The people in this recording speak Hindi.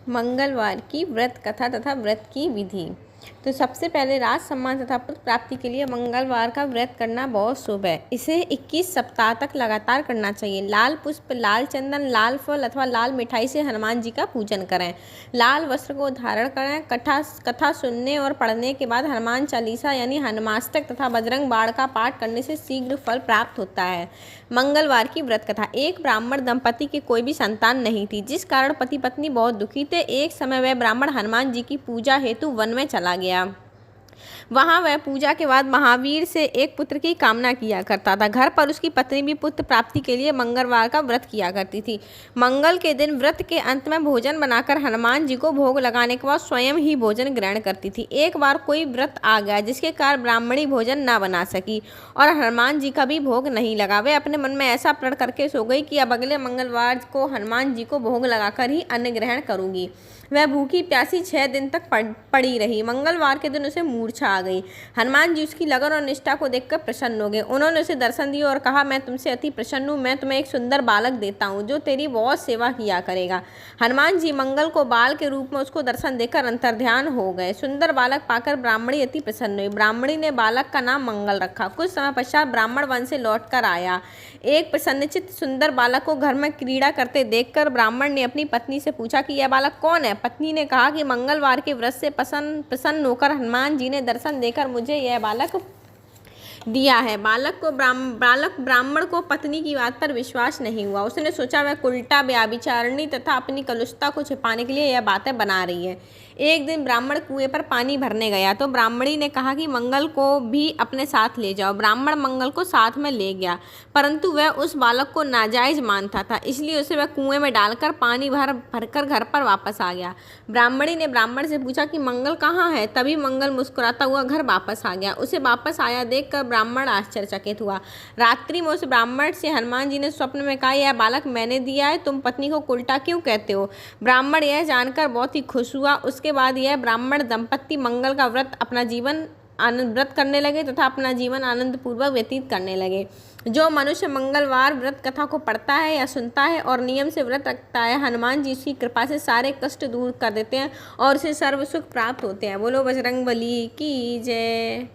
मंगलवार की व्रत कथा तथा व्रत की विधि। तो सबसे पहले राज सम्मान तथा पुत्र प्राप्ति के लिए मंगलवार का व्रत करना बहुत शुभ है। इसे 21 सप्ताह तक लगातार करना चाहिए। लाल पुष्प, लाल चंदन, लाल फल अथवा लाल मिठाई से हनुमान जी का पूजन करें। लाल वस्त्र को धारण करें। कथा सुनने और पढ़ने के बाद हनुमान चालीसा यानी हनुमाष्टक तथा बजरंग बाण का पाठ करने से शीघ्र फल प्राप्त होता है। मंगलवार की व्रत कथा। एक ब्राह्मण दंपति की कोई भी संतान नहीं थी, जिस कारण पति पत्नी बहुत दुखी थे। एक समय वह ब्राह्मण हनुमान जी की पूजा हेतु वन में चला गया। वहां वह पूजा के बाद महावीर से एक पुत्र की कामना किया करता था। घर पर उसकी पत्नी भी पुत्र प्राप्ति के लिए मंगलवार का व्रत किया करती थी। मंगल के दिन व्रत के अंत में भोजन बनाकर हनुमान जी को भोग लगाने के बाद स्वयं ही भोजन ग्रहण करती थी। एक बार कोई व्रत आ गया जिसके कारण ब्राह्मणी भोजन न बना सकी और हनुमान जी का भी भोग नहीं लगा। वे अपने मन में ऐसा प्रण करके सो गई कि अब अगले मंगलवार को हनुमान जी को भोग लगाकर ही अन्न ग्रहण करूंगी। वह भूखी प्यासी 6 दिन तक पड़ी रही। मंगलवार के दिन उसे मूर्छा आ गई। हनुमान जी उसकी लगन और निष्ठा को देखकर प्रसन्न हो गए। उन्होंने उसे दर्शन दिया और कहा, मैं तुमसे अति प्रसन्न हूँ। मैं तुम्हें एक सुंदर बालक देता हूँ जो तेरी बहुत सेवा किया करेगा। हनुमान जी मंगल को बाल के रूप में उसको दर्शन देकर अंतर्ध्यान हो गए। सुंदर बालक पाकर ब्राह्मणी अति प्रसन्न हुई। ब्राह्मणी ने बालक का नाम मंगल रखा। कुछ समय पश्चात ब्राह्मण वन से लौट कर आया। एक प्रसन्नचित्त सुंदर बालक को घर में क्रीड़ा करते देखकर ब्राह्मण ने अपनी पत्नी से पूछा कि यह बालक कौन है। पत्नी ने कहा कि मंगलवार के व्रत से प्रसन्न होकर हनुमान जी ने दर्शन देकर मुझे यह बालक दिया है। ब्राह्मण को पत्नी की बात पर विश्वास नहीं हुआ। उसने सोचा वह उल्टा व्यभिचारिणी तथा अपनी कलुषता को छिपाने के लिए यह बातें बना रही है। एक दिन ब्राह्मण कुएं पर पानी भरने गया तो ब्राह्मणी ने कहा कि मंगल को भी अपने साथ ले जाओ। ब्राह्मण मंगल को साथ में ले गया, परंतु वह उस बालक को नाजायज मानता था, इसलिए उसे वह कुएं में डालकर पानी भरकर घर पर वापस आ गया। ब्राह्मणी ने ब्राह्मण से पूछा कि मंगल कहाँ है। तभी मंगल मुस्कुराता हुआ घर वापस आ गया। उसे वापस आया देखकर ब्राह्मण आश्चर्यचकित हुआ। रात्रि में उस ब्राह्मण से हनुमान जी ने स्वप्न में कहा, यह बालक मैंने दिया है, तुम पत्नी को उल्टा क्यों कहते हो। ब्राह्मण यह जानकर बहुत ही खुश हुआ। उसके बाद यह ब्राह्मण दंपत्ति मंगल का व्रत करने लगे तथा अपना जीवन आनंद पूर्वक व्यतीत करने लगे। जो मनुष्य मंगलवार व्रत कथा को पढ़ता है या सुनता है और नियम से व्रत रखता है, हनुमान जी की कृपा से सारे कष्ट दूर कर देते हैं और उसे सर्व सुख प्राप्त होते हैं। बोलो बजरंगबली की जय।